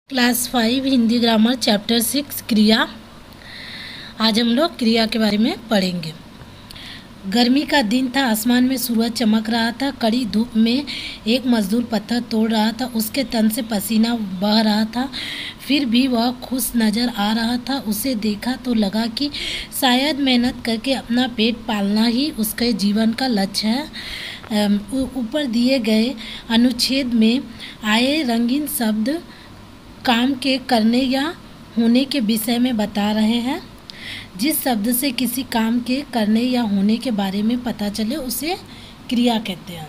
Class 5 Hindi grammar chapter 6 क्रिया। आज हम लोग क्रिया के बारे में पढ़ेंगे। गर्मी का दिन था, आसमान में सूरज चमक रहा था। कड़ी धूप में एक मजदूर पत्थर तोड़ रहा था। उसके तन से पसीना बह रहा था, फिर भी वह खुश नज़र आ रहा था। उसे देखा तो लगा कि शायद मेहनत करके अपना पेट पालना ही उसके जीवन का लक्ष्य है। ऊपर दिए गए अनुच्छेद में आए रंगीन शब्द काम के करने या होने के विषय में बता रहे हैं। जिस शब्द से किसी काम के करने या होने के बारे में पता चले उसे क्रिया कहते हैं।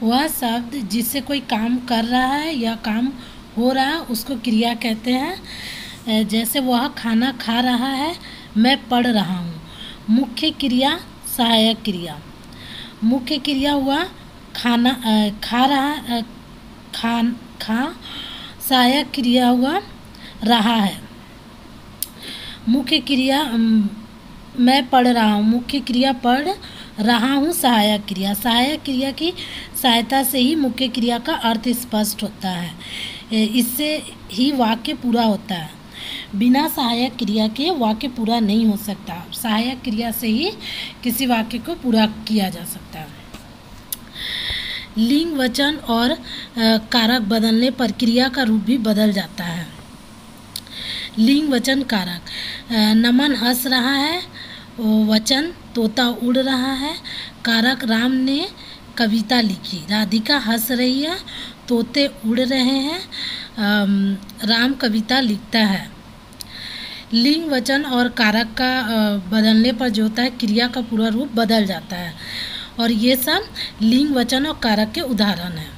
वह शब्द जिससे कोई काम कर रहा है या काम हो रहा है उसको क्रिया कहते हैं। जैसे वह खाना खा रहा है, मैं पढ़ रहा हूँ। मुख्य क्रिया, सहायक क्रिया। मुख्य क्रिया हुआ खाना खा रहा, सहायक क्रिया हुआ रहा है। मुख्य क्रिया मैं पढ़ रहा हूँ, मुख्य क्रिया पढ़ रहा हूँ। सहायक क्रिया, सहायक क्रिया की सहायता से ही मुख्य क्रिया का अर्थ स्पष्ट होता है। इससे ही वाक्य पूरा होता है। बिना सहायक क्रिया के वाक्य पूरा नहीं हो सकता। सहायक क्रिया से ही किसी वाक्य को पूरा किया जा सकता है। लिंग, वचन और कारक बदलने पर क्रिया का रूप भी बदल जाता है। लिंग, वचन, कारक। नमन हंस रहा है। वचन तोता उड़ रहा है। कारक राम ने कविता लिखी। राधिका हंस रही है, तोते उड़ रहे हैं। राम कविता लिखता है। लिंग, वचन और कारक का बदलने पर जो होता है क्रिया का पूरा रूप बदल जाता है। और ये सब लिंग, वचन और कारक के उदाहरण हैं।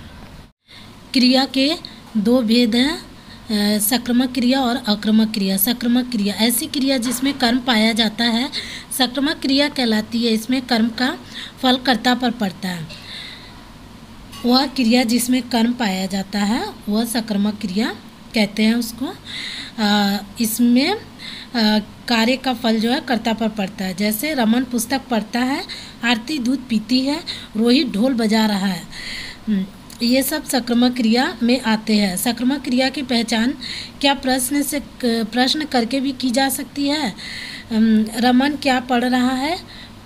क्रिया के दो भेद हैं, सक्रियक क्रिया और अक्रियक क्रिया। सक्रियक क्रिया ऐसी क्रिया जिसमें कर्म पाया जाता है, सक्रियक क्रिया कहलाती है। इसमें कर्म का फल कर्ता पर पड़ता है। वह क्रिया जिसमें कर्म पाया जाता है वह सक्रियक क्रिया कहते हैं उसको। इसमें कार्य का फल जो है कर्ता पर पड़ता है। जैसे रमन पुस्तक पढ़ता है, आरती दूध पीती है, रोहित ढोल बजा रहा है। ये सब सक्रियक क्रिया में आते हैं। सक्रियक क्रिया की पहचान क्या प्रश्न करके भी की जा सकती है। रमन क्या पढ़ रहा है,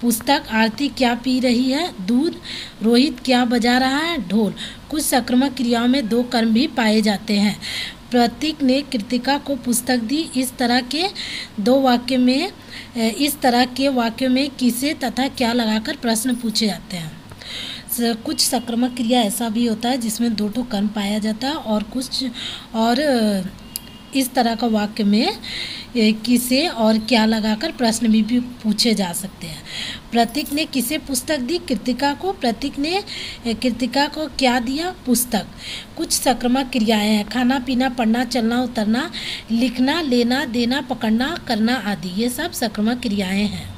पुस्तक, आरती क्या पी रही है, दूध, रोहित क्या बजा रहा है, ढोल। कुछ सक्रियक क्रियाओं में दो कर्म भी पाए जाते हैं। प्रतीक ने कृतिका को पुस्तक दी। इस तरह के वाक्य में किसे तथा क्या लगाकर प्रश्न पूछे जाते हैं। कुछ सक्रियक क्रिया ऐसा भी होता है जिसमें दो ठो कर्म पाया जाता है और इस तरह का वाक्य में किसे और क्या लगाकर प्रश्न भी पूछे जा सकते हैं। प्रतीक ने किसे पुस्तक दी, कृतिका को। प्रतीक ने कृतिका को क्या दिया, पुस्तक। कुछ सक्रियक क्रियाएं हैं, खाना पीना, पढ़ना, चलना, उतरना, लिखना, लेना देना, पकड़ना, करना आदि। ये सब सक्रियक क्रियाएं हैं।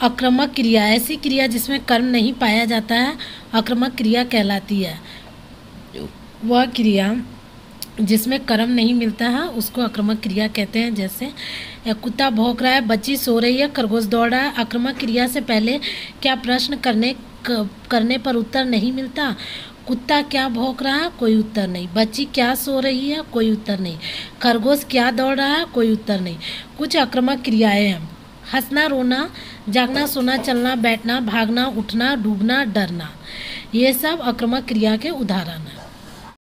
अक्रियक क्रिया ऐसी क्रिया जिसमें कर्म नहीं पाया जाता है, अक्रियक क्रिया कहलाती है। वह क्रिया जिसमें कर्म नहीं मिलता है उसको अक्रियक क्रिया कहते हैं। जैसे कुत्ता भौंक रहा है, बच्ची सो रही है, खरगोश दौड़ रहा है। अक्रियक क्रिया से पहले क्या प्रश्न करने पर उत्तर नहीं मिलता। कुत्ता क्या भौंक रहा है, कोई उत्तर नहीं। बच्ची क्या सो रही है, कोई उत्तर नहीं। खरगोश क्या दौड़ रहा है, कोई उत्तर नहीं। कुछ अक्रियक क्रियाएं हैं, हंसना, रोना, जागना, सोना, चलना, बैठना, भागना, उठना, डूबना, डरना। ये सब अक्रियक क्रिया के उदाहरण हैं।